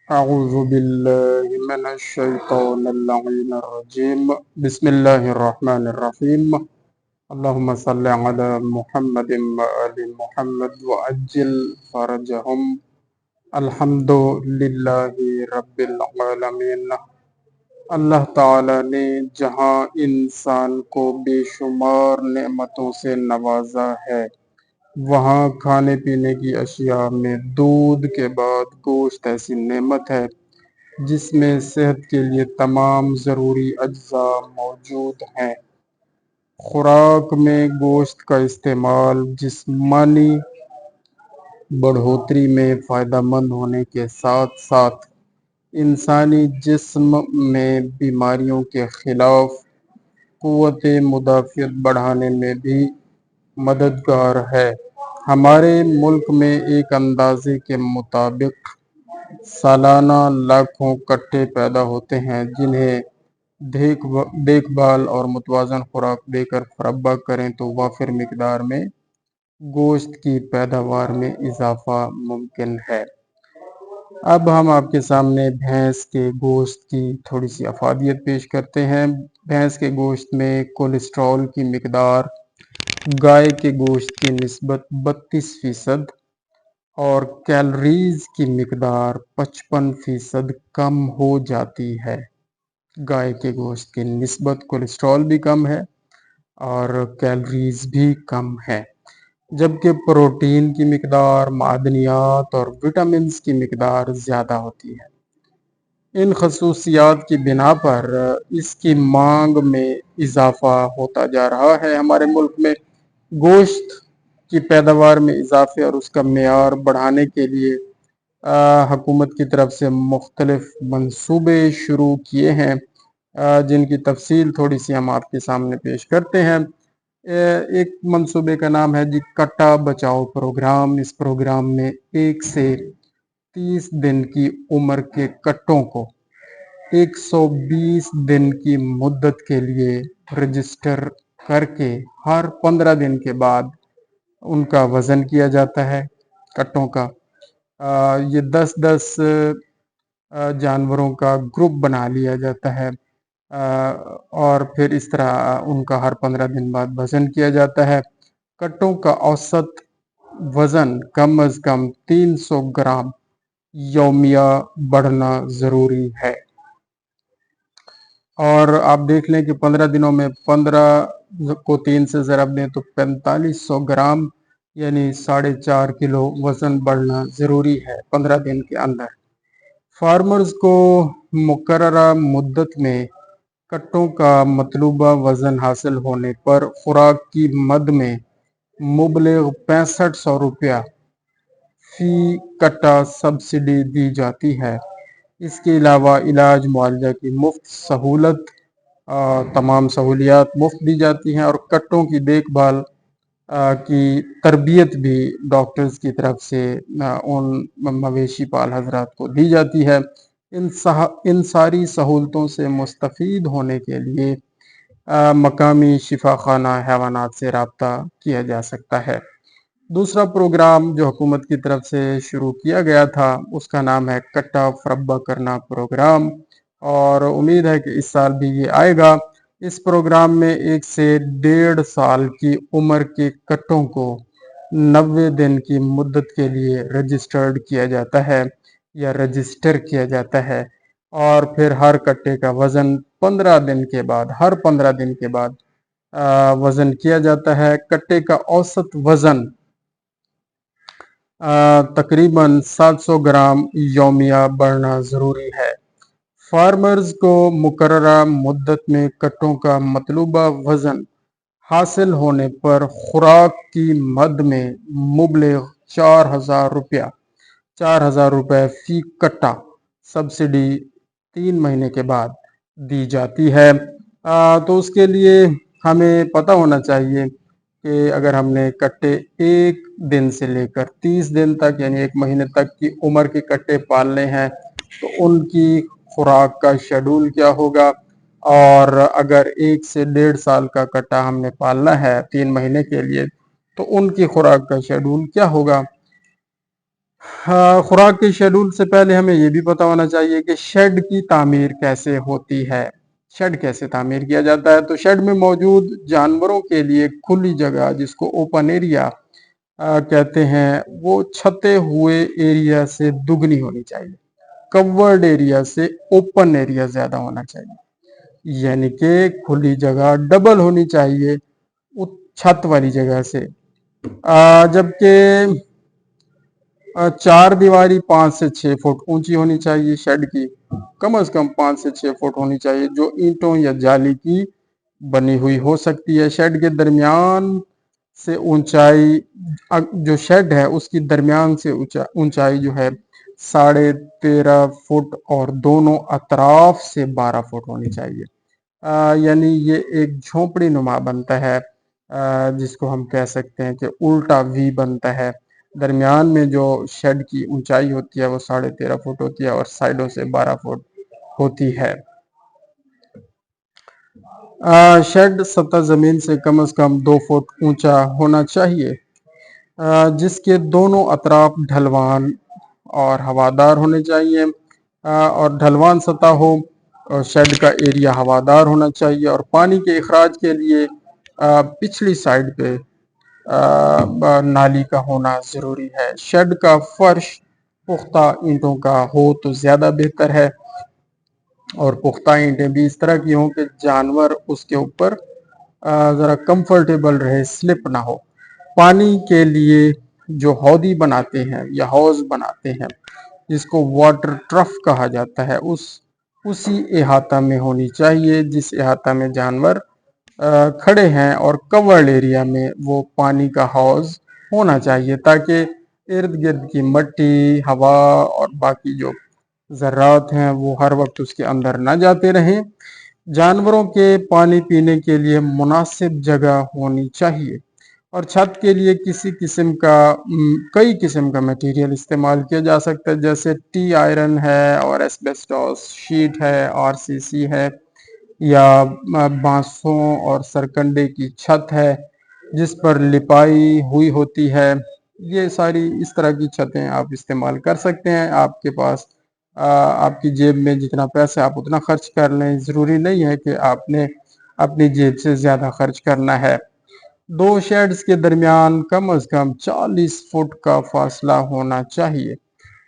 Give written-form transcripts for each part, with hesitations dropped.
أعوذ بالله من الشيطان اللعين الرجيم بسم الله الرحمن الرحيم اللهم صل على محمد وآل محمد وعجل فرجهم الحمد للہ رب العالمین۔ اللہ تعالیٰ نے جہاں انسان کو بے شمار نعمتوں سے نوازا ہے، وہاں کھانے پینے کی اشیاء میں دودھ کے بعد گوشت ایسی نعمت ہے جس میں صحت کے لیے تمام ضروری اجزاء موجود ہیں۔ خوراک میں گوشت کا استعمال جسمانی بڑھوتری میں فائدہ مند ہونے کے ساتھ ساتھ انسانی جسم میں بیماریوں کے خلاف قوت مدافعت بڑھانے میں بھی مددگار ہے۔ ہمارے ملک میں ایک اندازے کے مطابق سالانہ لاکھوں کٹے پیدا ہوتے ہیں جنہیں دیکھ بھال اور متوازن خوراک دے کر مربع کریں تو وافر مقدار میں گوشت کی پیداوار میں اضافہ ممکن ہے۔ اب ہم آپ کے سامنے بھینس کے گوشت کی تھوڑی سی افادیت پیش کرتے ہیں۔ بھینس کے گوشت میں کولیسٹرول کی مقدار گائے کے گوشت کی نسبت 32% اور کیلوریز کی مقدار 55% کم ہو جاتی ہے۔ گائے کے گوشت کی نسبت کولیسٹرول بھی کم ہے اور کیلوریز بھی کم ہے، جبکہ پروٹین کی مقدار، معدنیات اور وٹامنز کی مقدار زیادہ ہوتی ہے۔ ان خصوصیات کی بنا پر اس کی مانگ میں اضافہ ہوتا جا رہا ہے۔ ہمارے ملک میں گوشت کی پیداوار میں اضافے اور اس کا معیار بڑھانے کے لیے حکومت کی طرف سے مختلف منصوبے شروع کیے ہیں، جن کی تفصیل تھوڑی سی ہم آپ کے سامنے پیش کرتے ہیں۔ ایک منصوبے کا نام ہے کٹا بچاؤ پروگرام۔ اس پروگرام میں 1 سے 30 دن کی عمر کے کٹوں کو 120 دن کی مدت کے لیے رجسٹر کر کے ہر 15 دن کے بعد ان کا وزن کیا جاتا ہے۔ کٹوں کا یہ 10 جانوروں کا گروپ بنا لیا جاتا ہے اور پھر اس طرح ان کا ہر 15 دن بعد وزن کیا جاتا ہے۔ کٹوں کا اوسط وزن کم از کم 300 گرام یومیہ بڑھنا ضروری ہے، اور آپ دیکھ لیں کہ 15 دنوں میں 15 کو 3 سے ضرب دیں تو 4500 گرام یعنی 4.5 کلو وزن بڑھنا ضروری ہے 15 دن کے اندر۔ فارمرز کو مقررہ مدت میں کٹوں کا مطلوبہ وزن حاصل ہونے پر خوراک کی مد میں مبلغ 6500 روپیہ فی کٹا سبسڈی دی جاتی ہے۔ اس کے علاوہ علاج معالجہ کی مفت سہولت، تمام سہولیات مفت دی جاتی ہیں، اور کٹوں کی دیکھ بھال کی تربیت بھی ڈاکٹرز کی طرف سے ان مویشی پال حضرات کو دی جاتی ہے۔ ان ساری سہولتوں سے مستفید ہونے کے لیے مقامی شفا خانہ حیوانات سے رابطہ کیا جا سکتا ہے۔ دوسرا پروگرام جو حکومت کی طرف سے شروع کیا گیا تھا اس کا نام ہے کٹا مربع کرنا پروگرام، اور امید ہے کہ اس سال بھی یہ آئے گا۔ اس پروگرام میں 1 سے 1.5 سال کی عمر کے کٹوں کو 90 دن کی مدت کے لیے رجسٹرڈ کیا جاتا ہے یا رجسٹر کیا جاتا ہے، اور پھر ہر کٹے کا وزن 15 دن کے بعد وزن کیا جاتا ہے۔ کٹے کا اوسط وزن تقریباً 700 گرام یومیہ بڑھنا ضروری ہے۔ فارمرز کو مقررہ مدت میں کٹوں کا مطلوبہ وزن حاصل ہونے پر خوراک کی مد میں مبلغ 4000 روپے فی کٹا سبسڈی 3 مہینے کے بعد دی جاتی ہے۔ تو اس کے لیے ہمیں پتہ ہونا چاہیے کہ اگر ہم نے کٹے 1 دن سے لے کر 30 دن تک یعنی 1 مہینے تک کی عمر کے کٹے پالنے ہیں تو ان کی خوراک کا شیڈول کیا ہوگا، اور اگر 1 سے 1.5 سال کا کٹا ہم نے پالنا ہے 3 مہینے کے لیے تو ان کی خوراک کا شیڈول کیا ہوگا۔ خوراک کے شیڈول سے پہلے ہمیں یہ بھی پتہ ہونا چاہیے کہ شیڈ کی تعمیر کیسے ہوتی ہے، شیڈ کیسے تعمیر کیا جاتا ہے۔ تو شیڈ میں موجود جانوروں کے لیے کھلی جگہ جس کو اوپن ایریا کہتے ہیں، وہ چھتے ہوئے ایریا سے دگنی ہونی چاہیے، کورڈ ایریا سے اوپن ایریا زیادہ ہونا چاہیے، یعنی کہ کھلی جگہ ڈبل ہونی چاہیے چھت والی جگہ سے، جبکہ چار دیواری 5 سے 6 فٹ اونچی ہونی چاہیے، شیڈ کی کم از کم 5 سے 6 فٹ ہونی چاہیے، جو اینٹوں یا جالی کی بنی ہوئی ہو سکتی ہے۔ شیڈ کے درمیان سے اونچائی، جو شیڈ ہے اس کی درمیان سے اونچائی جو ہے 13.5 فٹ اور دونوں اطراف سے 12 فٹ ہونی چاہیے، یعنی یہ ایک جھونپڑی نما بنتا ہے، جس کو ہم کہہ سکتے ہیں کہ الٹا وی بنتا ہے۔ درمیان میں جو شیڈ کی اونچائی ہوتی ہے وہ 13.5 فٹ ہوتی ہے اور سائڈوں سے 12 فٹ ہوتی ہے۔ شیڈ سطح زمین سے کم از کم 2 فٹ اونچا ہونا چاہیے، جس کے دونوں اطراف ڈھلوان اور ہوادار ہونے چاہیے، اور ڈھلوان سطح ہو اور شیڈ کا ایریا ہوادار ہونا چاہیے، اور پانی کے اخراج کے لیے پچھلی سائڈ پہ نالی کا ہونا ضروری ہے۔ شیڈ کا فرش پختہ اینٹوں کا ہو تو زیادہ بہتر ہے، اور پختہ اینٹیں بھی اس طرح کی ہوں کہ جانور اس کے اوپر ذرا کمفرٹیبل رہے، سلپ نہ ہو۔ پانی کے لیے جو ہودی بناتے ہیں یا حوض بناتے ہیں، جس کو واٹر ٹرف کہا جاتا ہے، اسی احاطہ میں ہونی چاہیے جس احاطہ میں جانور کھڑے ہیں، اور کورڈ ایریا میں وہ پانی کا حوض ہونا چاہیے تاکہ ارد گرد کی مٹی، ہوا اور باقی جو ذرات ہیں وہ ہر وقت اس کے اندر نہ جاتے رہیں۔ جانوروں کے پانی پینے کے لیے مناسب جگہ ہونی چاہیے، اور چھت کے لیے کئی قسم کا میٹیریل استعمال کیا جا سکتا ہے، جیسے ٹی آئرن ہے اور ایسبیسٹوس شیٹ ہے، RCC ہے، یا بانسوں اور سرکنڈے کی چھت ہے جس پر لپائی ہوئی ہوتی ہے۔ یہ ساری اس طرح کی چھتیں آپ استعمال کر سکتے ہیں۔ آپ کے پاس آپ کی جیب میں جتنا پیسہ آپ اتنا خرچ کر لیں، ضروری نہیں ہے کہ آپ نے اپنی جیب سے زیادہ خرچ کرنا ہے۔ 2 شیڈز کے درمیان کم از کم 40 فٹ کا فاصلہ ہونا چاہیے،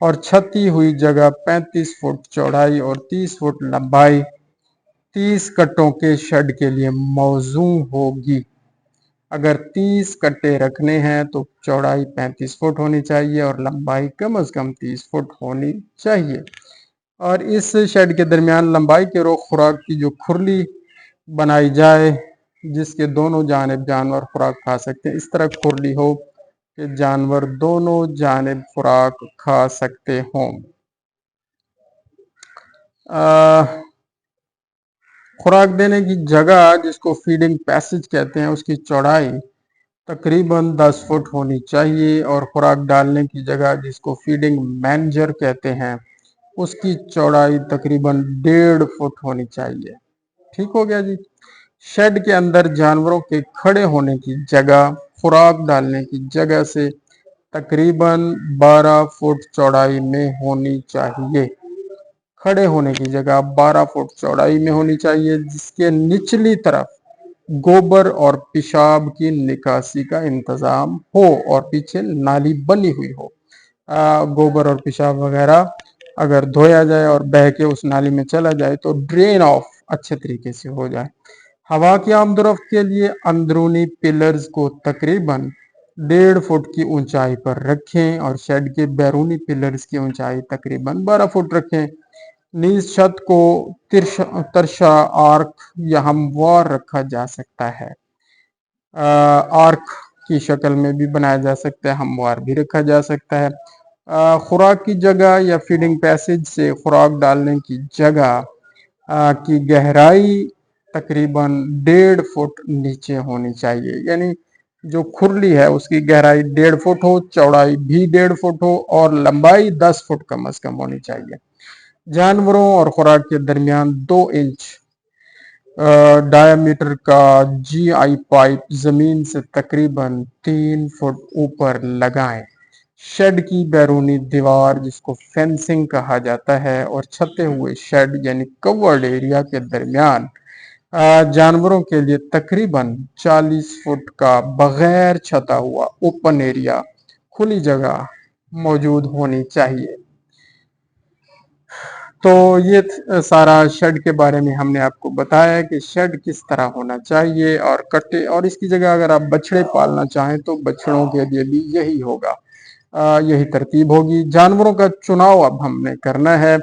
اور چھتی ہوئی جگہ 35 فٹ چوڑائی اور 30 فٹ لمبائی 30 کٹوں کے شیڈ کے لیے موزوں ہوگی۔ اگر 30 کٹے رکھنے ہیں تو چوڑائی 35 فٹ ہونی چاہیے اور لمبائی کم از کم 30 فٹ ہونی چاہیے، اور اس شیڈ کے درمیان لمبائی کے رخ خوراک کی جو کھرلی بنائی جائے جس کے دونوں جانب جانور خوراک کھا سکتے ہیں، اس طرح کھرلی ہو کہ جانور دونوں جانب خوراک کھا سکتے ہوں۔ خوراک دینے کی جگہ جس کو فیڈنگ پیسج کہتے ہیں، اس کی چوڑائی تقریباً 10 فٹ ہونی چاہیے، اور خوراک ڈالنے کی جگہ جس کو فیڈنگ مینجر کہتے ہیں اس کی چوڑائی تقریباً 1.5 فٹ ہونی چاہیے۔ ٹھیک ہو گیا جی۔ شیڈ کے اندر جانوروں کے کھڑے ہونے کی جگہ خوراک ڈالنے کی جگہ سے تقریباً 12 فٹ چوڑائی میں ہونی چاہیے۔ کھڑے ہونے کی جگہ 12 فٹ چوڑائی میں ہونی چاہیے، جس کے نچلی طرف گوبر اور پیشاب کی نکاسی کا انتظام ہو اور پیچھے نالی بنی ہوئی ہو۔ گوبر اور پیشاب وغیرہ اگر دھویا جائے اور بہہ کے اس نالی میں چلا جائے تو ڈرین آف اچھے طریقے سے ہو جائے۔ ہوا کی آمد و رفت کے لیے اندرونی پلرز کو تقریباً 1.5 فٹ کی اونچائی پر رکھیں، اور شیڈ کے بیرونی پلرز کی اونچائی تقریباً 12 فٹ رکھیں۔ نیز چھت کو ترشا آرک یا ہموار رکھا جا سکتا ہے، آرک کی شکل میں بھی بنایا جا سکتا ہے، ہموار بھی رکھا جا سکتا ہے۔ خوراک کی جگہ یا فیڈنگ پیسج سے خوراک ڈالنے کی جگہ کی گہرائی تقریباً 1.5 فٹ نیچے ہونی چاہیے، یعنی جو کھرلی ہے اس کی گہرائی 1.5 فٹ ہو، چوڑائی بھی 1.5 فٹ ہو، اور لمبائی 10 فٹ کم از کم ہونی چاہیے۔ جانوروں اور خوراک کے درمیان 2 انچ ڈائیمیٹر کا GI پائپ زمین سے تقریباً 3 فٹ اوپر لگائیں۔ शेड की बैरूनी दीवार जिसको फेंसिंग कहा जाता है और छते हुए शेड यानी कवर्ड एरिया के दरमियान जानवरों के लिए तकरीबन 40 फुट का बगैर छता हुआ ओपन एरिया खुली जगह मौजूद होनी चाहिए। तो ये सारा शेड के बारे में हमने आपको बताया कि शेड किस तरह होना चाहिए और कट्टे, और इसकी जगह अगर आप बछड़े पालना चाहें तो बछड़ों के लिए भी यही होगा, यही तरतीब होगी। जानवरों का चुनाव अब हमने करना है।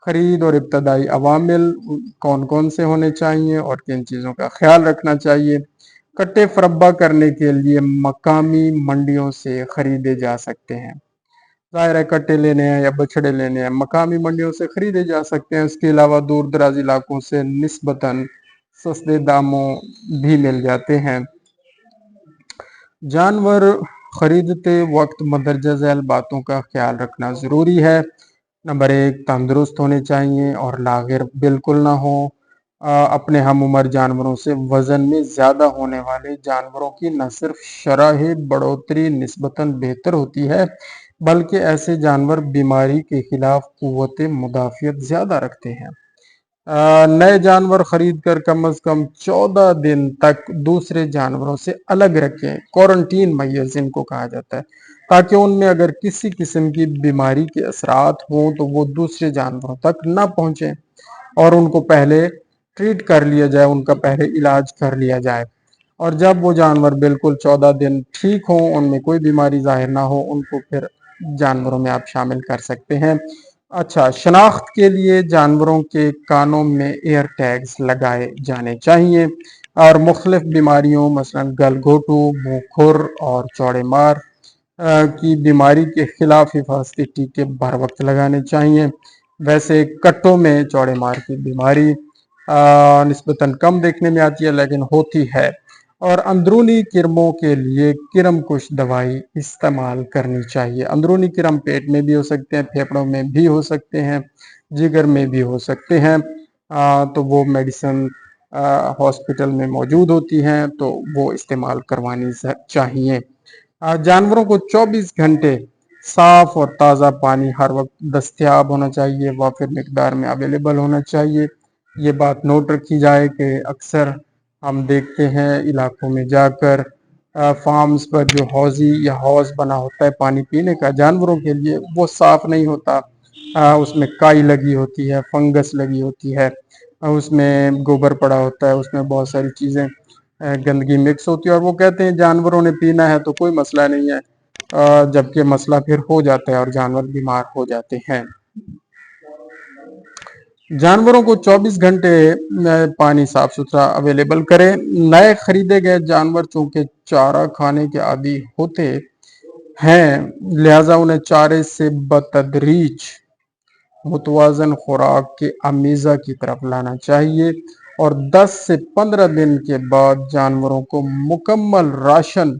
खरीद और इब्तदाई अवामिल कौन कौन से होने चाहिए और किन चीज़ों का ख्याल रखना चाहिए। कट्टे फरब्बा करने के लिए मकामी मंडियों से खरीदे जा सकते हैं। ज़ाहिर है कट्टे लेने हैं या बछड़े लेने हैं, मकामी मंडियों से खरीदे जा सकते हैं। इसके अलावा दूर दराज इलाकों से निस्बतन सस्ते दामों भी मिल जाते हैं। जानवर खरीदते वक्त मदरजा झैल बातों का ख्याल रखना ज़रूरी है। नंबर 1, तंदुरुस्त होने चाहिए और लागिर बिल्कुल ना हो। अपने हम उम्र जानवरों से वज़न में ज़्यादा होने वाले जानवरों की न सिर्फ शरह बढ़ोतरी निस्बतन बेहतर होती है, बल्कि ऐसे जानवर बीमारी के खिलाफ क़ुव्वत मुदाफ़ियत ज़्यादा रखते हैं। नए जानवर खरीद कर कम अज़ कम 14 दिन तक दूसरे जानवरों से अलग रखें। क्वारंटीन मैयर्स जिनको कहा जाता है, ताकि उनमें अगर किसी किस्म की बीमारी के असरात हों तो वो दूसरे जानवरों तक ना पहुँचें और उनको पहले ट्रीट कर लिया जाए, उनका पहले इलाज कर लिया जाए। और जब वो जानवर बिल्कुल 14 दिन ठीक हों, उनमें कोई बीमारी ज़ाहिर ना हो, उनको फिर जानवरों में आप शामिल कर सकते हैं। अच्छा, शनाख्त के लिए जानवरों के कानों में एयर टैग्स लगाए जाने चाहिए और मुख्तलिफ बीमारियों मसलन गलघोटू, मुँह खुर और चौड़े मार की बीमारी के खिलाफ हिफाजती टीके बर वक्त लगाने चाहिए। वैसे कट्टों में चौड़े मार की बीमारी निस्बतन कम देखने में आती है, लेकिन होती है। और अंदरूनी किरमों के लिए किरम कुश दवाई इस्तेमाल करनी चाहिए। अंदरूनी किरम पेट में भी हो सकते हैं, फेफड़ों में भी हो सकते हैं, जिगर में भी हो सकते हैं। तो वो मेडिसिन हॉस्पिटल में मौजूद होती हैं, तो वो इस्तेमाल करवानी चाहिए। जानवरों को 24 घंटे साफ और ताज़ा पानी हर वक्त दस्तयाब होना चाहिए, वाफिर मिकदार में अवेलेबल होना चाहिए। ये बात नोट रखी जाए कि अक्सर हम देखते हैं इलाकों में जाकर फार्म्स पर जो हौज़ी या हौज़ बना होता है पानी पीने का जानवरों के लिए, वो साफ़ नहीं होता। उसमें काई लगी होती है, फंगस लगी होती है, उसमें गोबर पड़ा होता है, उसमें बहुत सारी चीज़ें गंदगी मिक्स होती है और वो कहते हैं जानवरों ने पीना है तो कोई मसला नहीं है, जबकि मसला फिर हो जाता है और जानवर बीमार हो जाते हैं। जानवरों को 24 घंटे पानी साफ सुथरा अवेलेबल करें। नए खरीदे गए जानवर चूंकि चारा खाने के आदी होते हैं, लिहाजा उन्हें चारे से बतदरीज मुतवाजन खुराक के अमीज़ा की तरफ लाना चाहिए और 10 से 15 दिन के बाद जानवरों को मुकम्मल राशन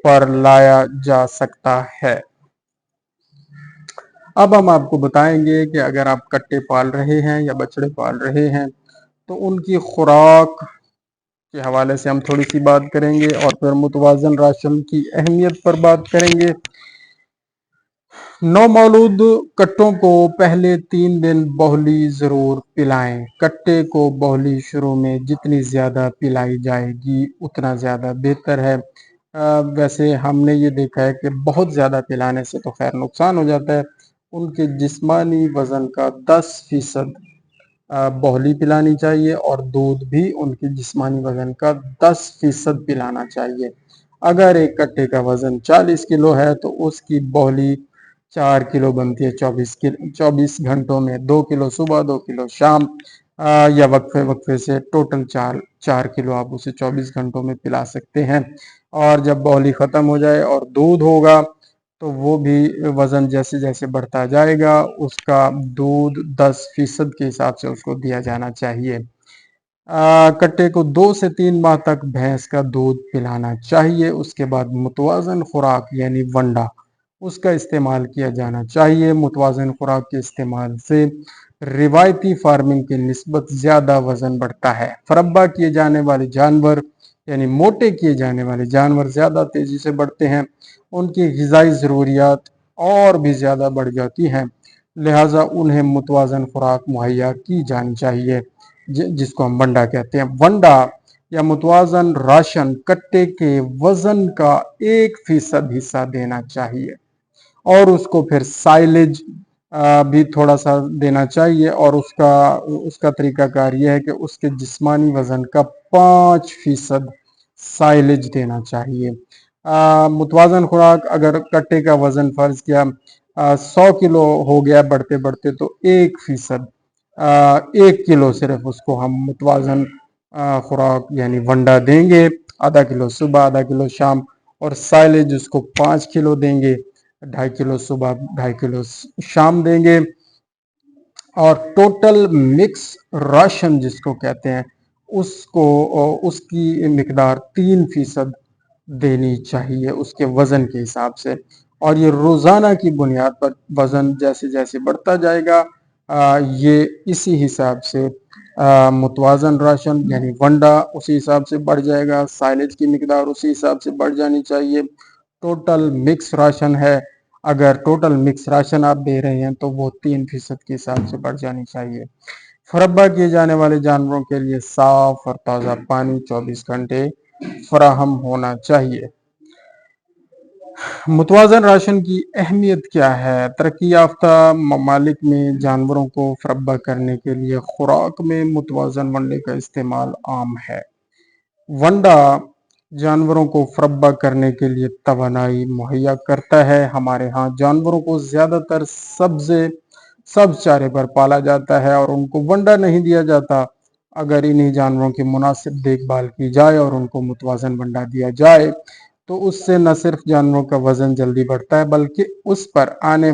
पर लाया जा सकता है। अब हम आपको बताएंगे कि अगर आप कट्टे पाल रहे हैं या बछड़े पाल रहे हैं तो उनकी खुराक के हवाले से हम थोड़ी सी बात करेंगे और फिर मुतवाजन राशन की अहमियत पर बात करेंगे। नौमौलूद कट्टों को पहले 3 दिन बोहली ज़रूर पिलाएं। कट्टे को बोहली शुरू में जितनी ज़्यादा पिलाई जाएगी उतना ज़्यादा बेहतर है। वैसे हमने ये देखा है कि बहुत ज़्यादा पिलाने से तो खैर नुकसान हो जाता है। उनके जिस्मानी वज़न का 10% बोहली पिलानी चाहिए और दूध भी उनके जिस्मानी वज़न का 10% पिलाना चाहिए। अगर एक कट्टे का वज़न 40 किलो है तो उसकी बोहली 4 किलो बनती है 24 घंटों में, 2 किलो सुबह 2 किलो शाम, या वक्फे वक्फे से टोटल 4 किलो आप उसे 24 घंटों में पिला सकते हैं। और जब बोहली ख़त्म हो जाए और दूध होगा तो वो भी वज़न जैसे जैसे बढ़ता जाएगा उसका दूध 10% के हिसाब से उसको दिया जाना चाहिए। कट्टे को 2 से 3 माह तक भैंस का दूध पिलाना चाहिए। उसके बाद मुतवाज़न खुराक यानी वंडा उसका इस्तेमाल किया जाना चाहिए। मुतवाज़न खुराक के इस्तेमाल से रिवायती फार्मिंग की निस्बत ज़्यादा वज़न बढ़ता है। फरब्बा किए जाने वाले जानवर यानी मोटे किए जाने वाले जानवर ज़्यादा तेज़ी से बढ़ते हैं, उनकी ग़िज़ाई ज़रूरियात और भी ज़्यादा बढ़ जाती हैं, लिहाजा उन्हें मुतवाज़न खुराक मुहैया की जानी चाहिए, जिसको हम वंडा कहते हैं। वंडा या मुतवाज़न राशन कट्टे के वज़न का 1% हिस्सा देना चाहिए और उसको फिर साइलेज भी थोड़ा सा देना चाहिए, और उसका उसका तरीकाकार यह है कि उसके जिस्मानी वज़न का 5% साइलेज देना चाहिए। मुतवाज़न खुराक, अगर कट्टे का वज़न फ़र्ज़ किया 100 किलो हो गया बढ़ते बढ़ते, तो 1% 1 किलो सिर्फ उसको हम मुतवाज़न खुराक यानी वंडा देंगे, आधा किलो सुबह आधा किलो शाम, और साइलेज उसको 5 किलो देंगे, 2.5 किलो सुबह 2.5 किलो शाम देंगे। और टोटल मिक्स राशन जिसको कहते हैं, उसको उसकी मिकदार 3% देनी चाहिए उसके वज़न के हिसाब से, और ये रोज़ाना की बुनियाद पर वज़न जैसे जैसे बढ़ता जाएगा, ये इसी हिसाब से मुतवाज़न राशन यानी वंडा उसी हिसाब से बढ़ जाएगा, साइलेज की मिकदार उसी हिसाब से बढ़ जानी चाहिए। टोटल मिक्स राशन है, अगर टोटल मिक्स राशन आप दे रहे हैं तो वो 3% के हिसाब से बढ़ जानी चाहिए। फरब्बा किए जाने वाले जानवरों के लिए साफ और ताज़ा पानी 24 घंटे फराहम होना चाहिए। मुतवाज़न राशन की अहमियत क्या है? तरक्की याफ्ता ममालिक में जानवरों को फरब्बा करने के लिए खुराक में मुतवाज़न वंडे का इस्तेमाल आम है। वंडा जानवरों को फरब्बा करने के लिए तवानाई मुहैया करता है। हमारे यहाँ जानवरों को ज़्यादातर सब्ज़ चारे पर पाला जाता है और उनको वंडा नहीं दिया जाता। अगर इन्हीं जानवरों की मुनासिब देखभाल की जाए और उनको मुतवाज़न वंडा दिया जाए, तो उससे न सिर्फ जानवरों का वज़न जल्दी बढ़ता है, बल्कि उस पर आने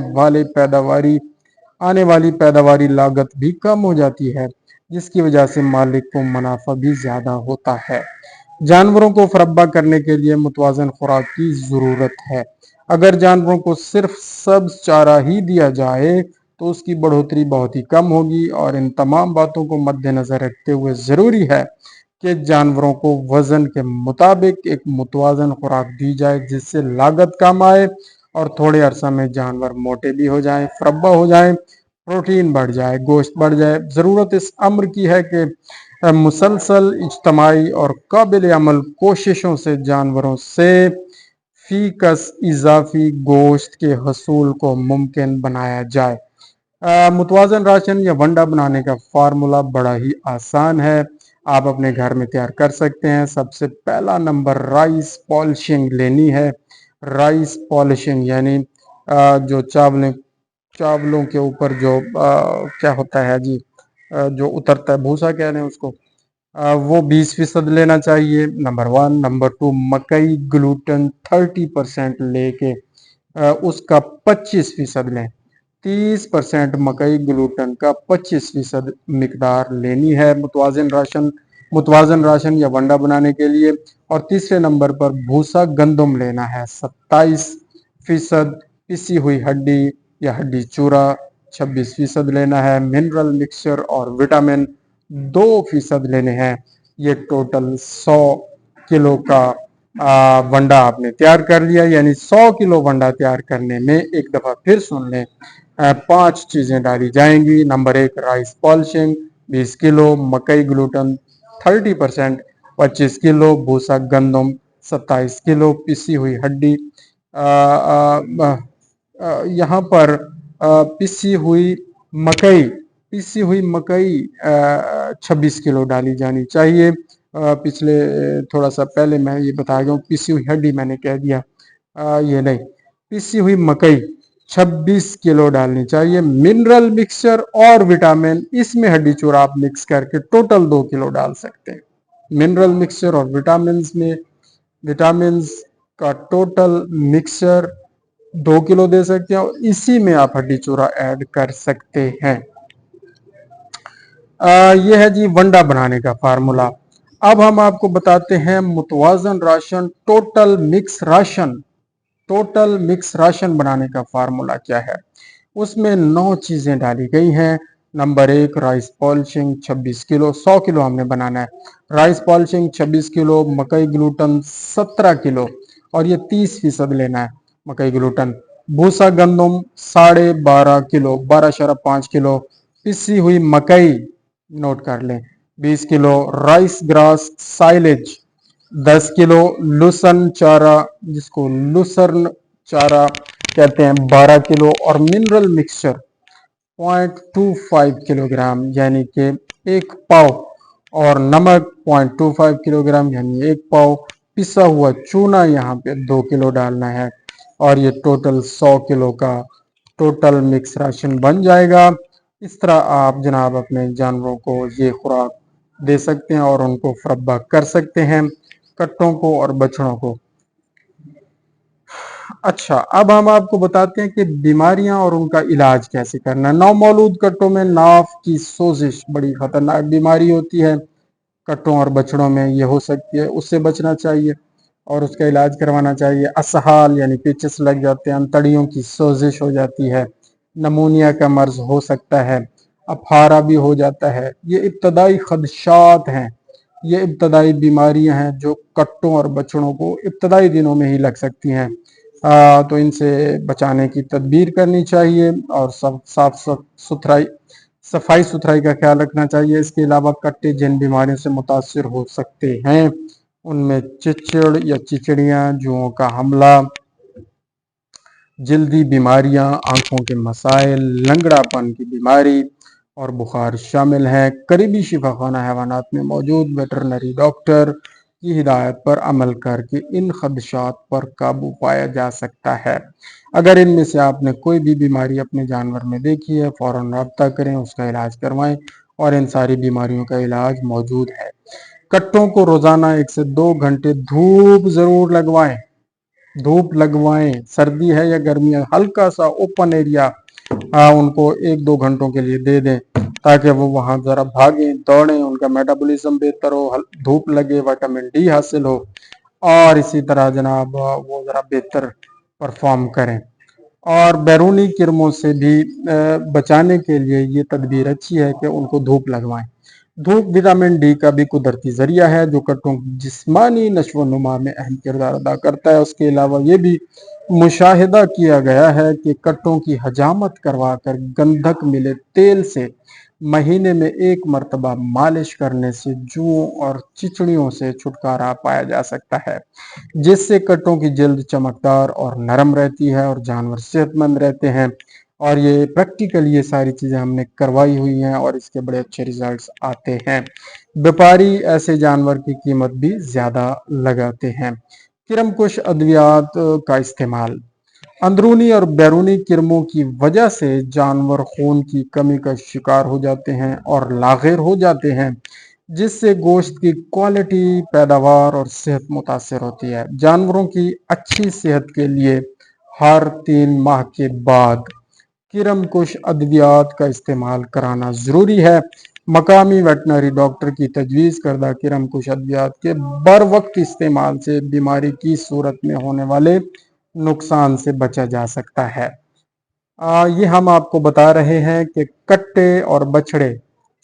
वाली पैदावारी लागत भी कम हो जाती है, जिसकी वजह से मालिक को मुनाफा भी ज़्यादा होता है। जानवरों को फरब्बा करने के लिए मुतवाज़न खुराक की ज़रूरत है। अगर जानवरों को सिर्फ सब्ज़ चारा ही दिया जाए तो उसकी बढ़ोतरी बहुत ही कम होगी, और इन तमाम बातों को मद्देनज़र रखते हुए ज़रूरी है कि जानवरों को वज़न के मुताबिक एक मुतवाज़न खुराक दी जाए, जिससे लागत कम आए और थोड़े अरसा में जानवर मोटे भी हो जाएं, फरब्बा हो जाएं, प्रोटीन बढ़ जाए, गोश्त बढ़ जाए। ज़रूरत इस अम्र की है कि मुसलसल इज्तमाई और काबिल अमल कोशिशों से जानवरों से फ़ीकस इजाफी गोश्त के हसूल को मुमकिन बनाया जाए। मुतवाज़न राशन या वंडा बनाने का फार्मूला बड़ा ही आसान है, आप अपने घर में तैयार कर सकते हैं। सबसे पहला नंबर राइस पॉलिशिंग लेनी है। राइस पॉलिशिंग यानी जो चावलों के ऊपर जो क्या होता है जी, जो उतरता है, भूसा कह रहे हैं उसको, वो 20% लेना चाहिए, नंबर 1। नंबर 2, मकई ग्लूटन 30% लेके उसका 25% लें। 30% मकई ग्लूटन का 25% मिकदार लेनी है मुतवाज़न राशन या वंडा बनाने के लिए। और तीसरे नंबर पर भूसा गंदम लेना है 27%, पिसी हुई हड्डी या हड्डी चूरा 26% लेना है। मिनरल मिक्सचर और विटामिन 2% लेने हैं। ये टोटल 100 किलो का वंडा आपने तैयार कर लिया, यानी 100 किलो वंडा तैयार करने में, एक दफ़ा फिर सुन लें, 5 चीज़ें डाली जाएंगी। नंबर 1, राइस पॉलिशिंग 20 किलो, मकई ग्लूटन 30%, 25 किलो, भूसा गंदम 27 किलो, पिसी हुई हड्डी यहाँ पर पिसी हुई मकई 26 किलो डाली जानी चाहिए। पिछले थोड़ा सा पहले मैं ये बता गया हूँ, पिसी हुई हड्डी मैंने कह दिया, ये नहीं, पिसी हुई मकई 26 किलो डालनी चाहिए। मिनरल मिक्सचर और विटामिन, इसमें हड्डी चूरा आप मिक्स करके टोटल 2 किलो डाल सकते हैं। मिनरल मिक्सचर और विटामिन का टोटल मिक्सचर 2 किलो दे सकते हैं, और इसी में आप हड्डी चूरा ऐड कर सकते हैं। यह है जी वंडा बनाने का फार्मूला। अब हम आपको बताते हैं मुतवाज़न राशन टोटल मिक्स राशन बनाने का फार्मूला क्या है। उसमें 9 चीज़ें डाली गई हैं। Number 1 rice polishing 26 kilo, 100 kilo हमने बनाना है। राइस पॉलिशिंग 26 किलो, मकई ग्लूटन 17 किलो और ये 30% लेना है मकई ग्लूटन। भूसा गंदम 12.5 किलो, 12.5 किलो। पिसी हुई मकई नोट कर लें 20 kilo. Rice grass silage 10 kilo. Lucerne चारा, जिसको लुसर्न चारा कहते हैं, 12 किलो और मिनरल मिक्सचर 0.25 किलोग्राम यानी कि 1 पाव और नमक 0.25 किलोग्राम यानी 1 पाव। पिसा हुआ चूना यहाँ पे 2 किलो डालना है और ये टोटल 100 किलो का टोटल मिक्स राशन बन जाएगा। इस तरह आप जनाब अपने जानवरों को ये खुराक दे सकते हैं और उनको फरब्बा कर सकते हैं, कट्टों को और बछड़ों को। अच्छा, अब हम आपको बताते हैं कि बीमारियां और उनका इलाज कैसे करना है। नवमौलूद कट्टों में नाफ की सोजिश बड़ी खतरनाक बीमारी होती है। कट्टों और बछड़ों में ये हो सकती है, उससे बचना चाहिए और उसका इलाज करवाना चाहिए। असहाल यानी पेचिस लग जाते हैं, अंतड़ियों की सोजिश हो जाती है, नमूनिया का मर्ज हो सकता है, अफारा भी हो जाता है। ये इब्तदाई खदशात हैं, ये इब्तदाई बीमारियां हैं जो कट्टों और बछड़ों को इब्तदाई दिनों में ही लग सकती हैं। तो इनसे बचाने की तदबीर करनी चाहिए और सब साफ सफाई सुथराई का ख्याल रखना चाहिए। इसके अलावा कट्टे जिन बीमारियों से मुतासर हो सकते हैं उनमें चिचड़ या चिचड़ियाँ, जुओं का हमला, जल्दी बीमारियां, आंखों के मसाइल, लंगड़ापन की बीमारी और बुखार शामिल है। करीबी शिफाखाना हैवानात में मौजूद वेटरनरी डॉक्टर की हिदायत पर अमल करके इन खदशात पर काबू पाया जा सकता है। अगर इनमें से आपने कोई भी बीमारी अपने जानवर में देखी है, फौरन रब्ता करें, उसका इलाज करवाएं और इन सारी बीमारियों का इलाज मौजूद है। कट्टों को रोजाना 1 से 2 घंटे धूप जरूर लगवाएं। धूप लगवाएं, सर्दी है या गर्मी है, हल्का सा ओपन एरिया उनको 1-2 घंटों के लिए दे दें ताकि वो वहां जरा भागें दौड़ें, उनका मेटाबॉलिज्म बेहतर हो, धूप लगे, विटामिन डी हासिल हो और इसी तरह जनाब वो जरा बेहतर परफॉर्म करें। और बैरूनी किरणों से भी बचाने के लिए ये तदबीर अच्छी है कि उनको धूप लगवाएं। धूप विटामिन डी का भी कुदरती जरिया है जो कट्टों की जिस्मानी नशो नुमा में अहम किरदार अदा करता है। उसके अलावा ये भी मुशाहिदा किया गया है कि कट्टों की हजामत करवा कर गंधक मिले तेल से महीने में 1 मरतबा मालिश करने से जुओं और चिचड़ियों से छुटकारा पाया जा सकता है, जिससे कट्टों की जल्द चमकदार और नरम रहती है और जानवर सेहतमंद रहते हैं। और ये प्रैक्टिकल ये सारी चीज़ें हमने करवाई हुई हैं और इसके बड़े अच्छे रिजल्ट्स आते हैं। व्यापारी ऐसे जानवर की कीमत भी ज़्यादा लगाते हैं। किरमकुश अद्वियात का इस्तेमाल। अंदरूनी और बैरूनी किरमों की वजह से जानवर खून की कमी का शिकार हो जाते हैं और लाग़िर हो जाते हैं, जिससे गोश्त की क्वालिटी, पैदावार और सेहत मुतासर होती है। जानवरों की अच्छी सेहत के लिए हर 3 माह के बाद किरमकुश अद्वियात का इस्तेमाल कराना ज़रूरी है। मकामी वेटनरी डॉक्टर की तजवीज़ करदा किरमकुश अद्वियात के बर वक्त इस्तेमाल से बीमारी की सूरत में होने वाले नुकसान से बचा जा सकता है। ये हम आपको बता रहे हैं कि कट्टे और बछड़े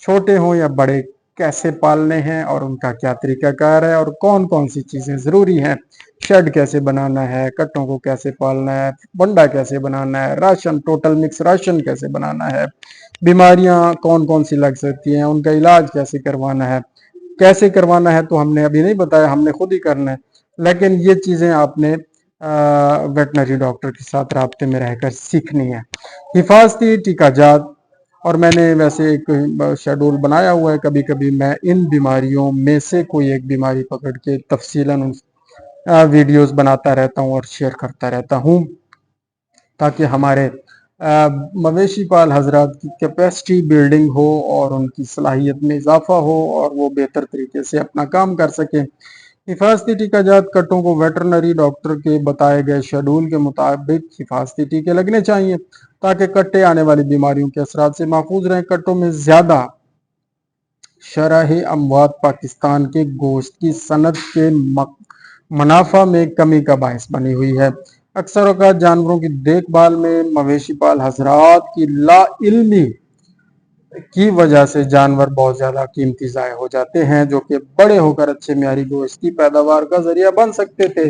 छोटे हों या बड़े कैसे पालने हैं और उनका क्या तरीकाकार है और कौन कौन सी चीज़ें ज़रूरी हैं। शेड कैसे बनाना है, कट्टों को कैसे पालना है, बंडा कैसे बनाना है, राशन टोटल मिक्स राशन कैसे बनाना है, बीमारियां कौन कौन सी लग सकती हैं, उनका इलाज कैसे करवाना है। कैसे करवाना है तो हमने अभी नहीं बताया, हमने खुद ही करना है, लेकिन ये चीज़ें आपने वेटनरी डॉक्टर के साथ राब्ते में रहकर सीखनी है। हिफाजती टीकाजात, और मैंने वैसे एक शेड्यूल बनाया हुआ है, कभी कभी मैं इन बीमारियों में से कोई एक बीमारी पकड़ के तफसीलन वीडियोस बनाता रहता हूँ और शेयर करता रहता हूँ ताकि हमारे मवेशी पाल हजरात की कैपेसिटी बिल्डिंग हो और उनकी सलाहियत में इजाफा हो और वो बेहतर तरीके से अपना काम कर सकें। हिफाजती टीकाजात कट्टों को वेटरनरी डॉक्टर के बताए गए शेड्यूल के मुताबिक हिफाजती टीके लगने चाहिए ताकि कट्टे आने वाली बीमारियों के असरात से महफूज रहें। कट्टों में ज़्यादा शरह अमवात पाकिस्तान के गोश्त की सनत के मुनाफा में कमी का बायस बनी हुई है। अक्सर औक़ात जानवरों की देखभाल में मवेशी पाल हजरात की ला इल्मी کی وجہ سے جانور بہت زیادہ قیمتی ضائع ہو جاتے ہیں، جو کہ بڑے ہو کر اچھے معیاری گوشت کی پیداوار کا ذریعہ بن سکتے تھے۔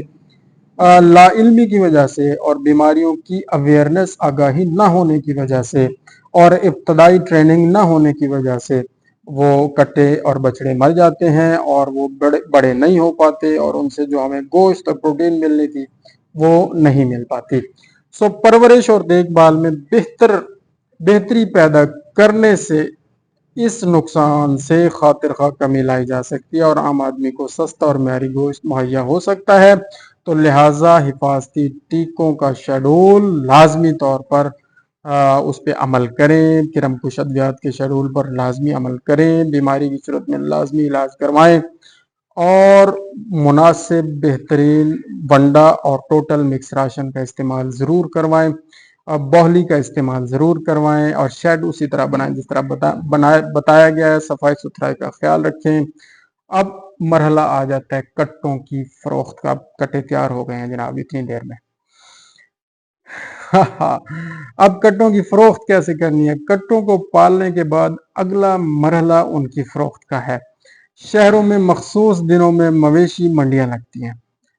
لا علمی کی وجہ سے اور بیماریوں کی اویئرنیس آگاہی نہ ہونے کی وجہ سے اور ابتدائی ٹریننگ نہ ہونے کی وجہ سے وہ کٹے اور بچڑے مر جاتے ہیں اور وہ بڑے نہیں ہو پاتے، اور ان سے جو ہمیں گوشت اور پروٹین ملنی تھی وہ نہیں مل پاتی۔ پرورش اور دیکھ بھال میں بہتری پیدا کرنے سے اس نقصان سے خاطر خواہ کمی لائی جا سکتی ہے اور عام آدمی کو سستا اور معیاری گوشت مہیا ہو سکتا ہے۔ تو لہٰذا حفاظتی ٹیکوں کا شیڈول لازمی طور پر اس پہ عمل کریں، کرم کش ادویات کے شیڈول پر لازمی عمل کریں، بیماری کی صورت میں لازمی علاج کروائیں، اور مناسب بہترین ونڈا اور ٹوٹل مکس راشن کا استعمال ضرور کروائیں، بوہلی کا استعمال ضرور کروائیں، اور شیڈ اسی طرح بنائیں جس طرح بتایا گیا ہے، صفائی ستھرائی کا خیال رکھیں۔ اب مرحلہ آ جاتا ہے کٹوں کی فروخت کا۔ کٹے تیار ہو گئے ہیں جناب اتنی دیر میں۔ اب کٹوں کی فروخت کیسے کرنی ہے؟ کٹوں کو پالنے کے بعد اگلا مرحلہ ان کی فروخت کا ہے۔ شہروں میں مخصوص دنوں میں مویشی منڈیاں لگتی ہیں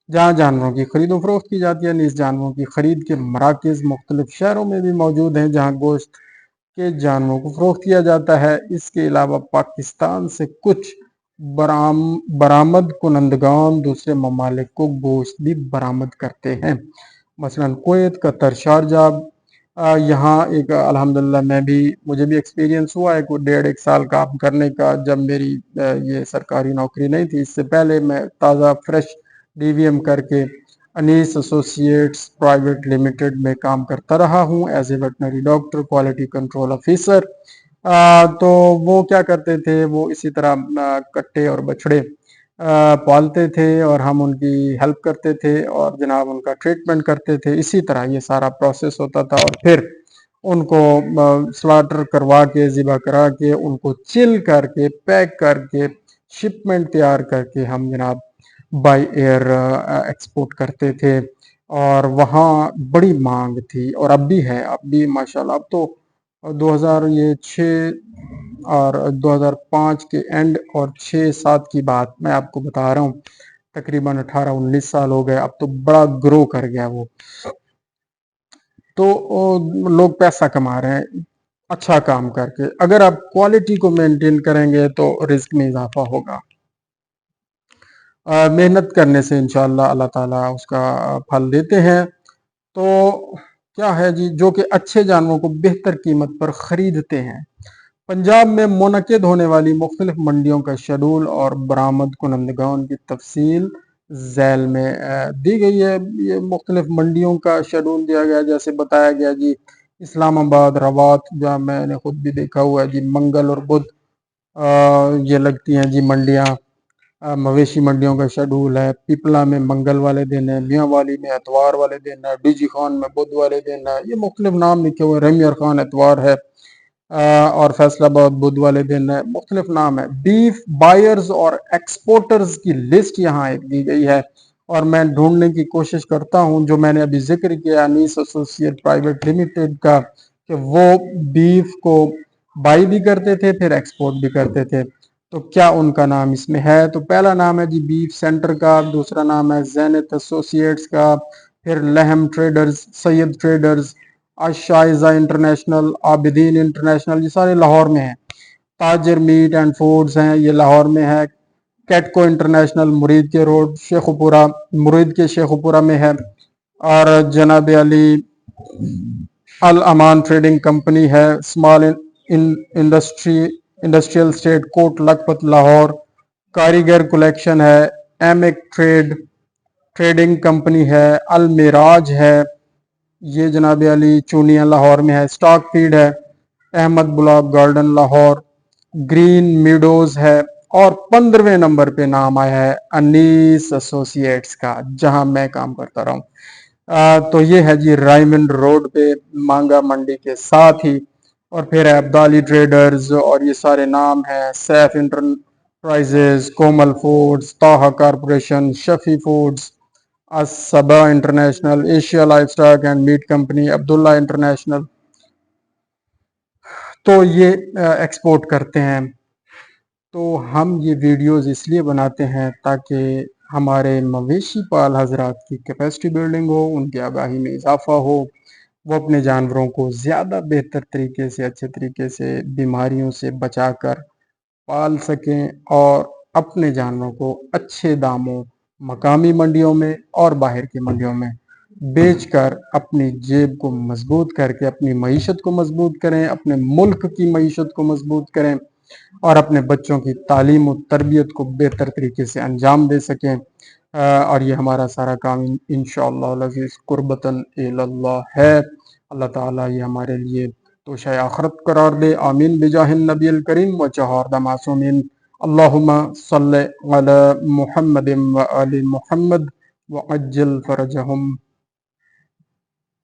جہاں جانوروں کی خرید و فروخت کی جاتی ہے۔ نیز جانوروں کی خرید کے مراکز مختلف شہروں میں بھی موجود ہیں جہاں گوشت کے جانوروں کو فروخت کیا جاتا ہے۔ اس کے علاوہ پاکستان سے کچھ برآمد کنندگان دوسرے ممالک کو گوشت بھی برآمد کرتے ہیں، مثلا کویت، قطر، شارجہ۔ یہاں ایک الحمدللہ مجھے بھی ایکسپیرینس ہوا ہے کوئی 1.5 سال کام کرنے کا، جب میری یہ سرکاری نوکری نہیں تھی۔ اس سے پہلے میں تازہ فریش ڈی وی ایم کر کے انیس ایسوسیٹس پرائیویٹ لمیٹڈ میں کام کرتا رہا ہوں as a veterinary doctor, quality control officer. تو وہ کیا کرتے تھے، وہ اسی طرح کٹے اور بچھڑے پالتے تھے اور ہم ان کی ہیلپ کرتے تھے اور جناب ان کا ٹریٹمنٹ کرتے تھے۔ اسی طرح یہ سارا پروسیس ہوتا تھا، اور پھر ان کو سلاٹر کروا کے، ذبح کرا کے، ان کو چل کر کے، پیک کر کے، شپمنٹ تیار کر کے ہم جناب بائی ایئر ایکسپورٹ کرتے تھے، اور وہاں بڑی مانگ تھی، اور اب بھی ہے، اب بھی ماشاءاللہ۔ اب تو 2006 اور 2005 کے اینڈ اور 6-7 کی بات میں آپ کو بتا رہا ہوں، تقریباً 18-19 سال ہو گئے، اب تو بڑا گرو کر گیا وہ۔ تو لوگ پیسہ کما رہے ہیں اچھا کام کر کے۔ اگر آپ کوالٹی کو مینٹین کریں گے تو رزق میں اضافہ ہوگا۔ محنت کرنے سے انشاءاللہ اللہ تعالیٰ اس کا پھل دیتے ہیں۔ تو کیا ہے جی، جو کہ اچھے جانوروں کو بہتر قیمت پر خریدتے ہیں۔ پنجاب میں منعقد ہونے والی مختلف منڈیوں کا شیڈول اور برآمد کنندگان کی تفصیل ذیل میں دی گئی ہے۔ یہ مختلف منڈیوں کا شیڈول دیا گیا، جیسے بتایا گیا جی اسلام آباد، روات، جہاں میں نے خود بھی دیکھا ہوا ہے جی، منگل اور بدھ یہ لگتی ہیں جی منڈیاں۔ مویشی منڈیوں کا شیڈول ہے۔ پیپلا میں منگل والے دن ہے، میاں والی میں اتوار والے دن ہے، ڈی جی خان میں بدھ والے دن ہے، یہ مختلف نام لکھے ہوئے۔ رمیار خان اتوار ہے، اور فیصل آباد بدھ والے دن ہے، مختلف نام ہے۔ بیف بائرز اور ایکسپورٹرز کی لسٹ یہاں ایک دی گئی ہے، اور میں ڈھونڈنے کی کوشش کرتا ہوں، جو میں نے ابھی ذکر کیا انیس ایسوسیٹ پرائیویٹ لمیٹڈ کا، کہ وہ بیف کو بائی بھی کرتے تھے پھر ایکسپورٹ بھی کرتے تھے۔ تو کیا ان کا نام اس میں ہے؟ تو پہلا نام ہے جی بیف سینٹر کا، دوسرا نام ہے زینت ایسوسیٹس کا، پھر لہم ٹریڈرز، سید ٹریڈرز، الشائزہ انٹرنیشنل، عابدین انٹرنیشنل، یہ سارے لاہور میں ہیں۔ تاجر میٹ اینڈ فوڈز ہیں، یہ لاہور میں ہے۔ کیٹکو انٹرنیشنل مرید کے روڈ شیخوپورہ، مرید کے شیخوپورہ میں ہے۔ اور جناب علی الامان ٹریڈنگ کمپنی ہے، small industrial estate Kot Lakhpat Lahore. کاریگر کلیکشن ہے، ایمک ٹریڈنگ کمپنی ہے، المراج ہے، یہ جناب علی چونیاں لاہور میں ہے۔ سٹاک فیڈ ہے، Ahmad block garden Lahore. Green meadows ہے، اور 15ویں نمبر پہ نام آیا ہے انیس ایسوسیٹس کا، جہاں میں کام کرتا رہا ہوں۔ تو یہ ہے جی رائمنڈ روڈ پہ مانگا منڈی کے ساتھ ہی۔ اور پھر ہے عبدالی ٹریڈرز، اور یہ سارے نام ہیں، Saif enterprises, Komal foods, Taha corporation, Shafi foods, Alsaba international, Asia livestock and meat company, Abdullah international. تو یہ ایکسپورٹ کرتے ہیں۔ تو ہم یہ ویڈیوز اس لیے بناتے ہیں تاکہ ہمارے مویشی پال حضرات کی کیپیسٹی بلڈنگ ہو، ان کی آگاہی میں اضافہ ہو، وہ اپنے جانوروں کو زیادہ بہتر طریقے سے، اچھے طریقے سے بیماریوں سے بچا کر پال سکیں، اور اپنے جانوروں کو اچھے داموں مقامی منڈیوں میں اور باہر کی منڈیوں میں بیچ کر اپنی جیب کو مضبوط کر کے اپنی معیشت کو مضبوط کریں، اپنے ملک کی معیشت کو مضبوط کریں، اور اپنے بچوں کی تعلیم و تربیت کو بہتر طریقے سے انجام دے سکیں۔ اور یہ ہمارا سارا کام انشاءاللہ العزیز قربتاً اللہ ہے۔ اللہ تعالیٰ یہ ہمارے لیے توشہ آخرت قرار دے، آمین بجاہ النبی الکریم و چہاردہ معصومین۔ اللہم صلی علی محمد و آل محمد وعجل فرجہم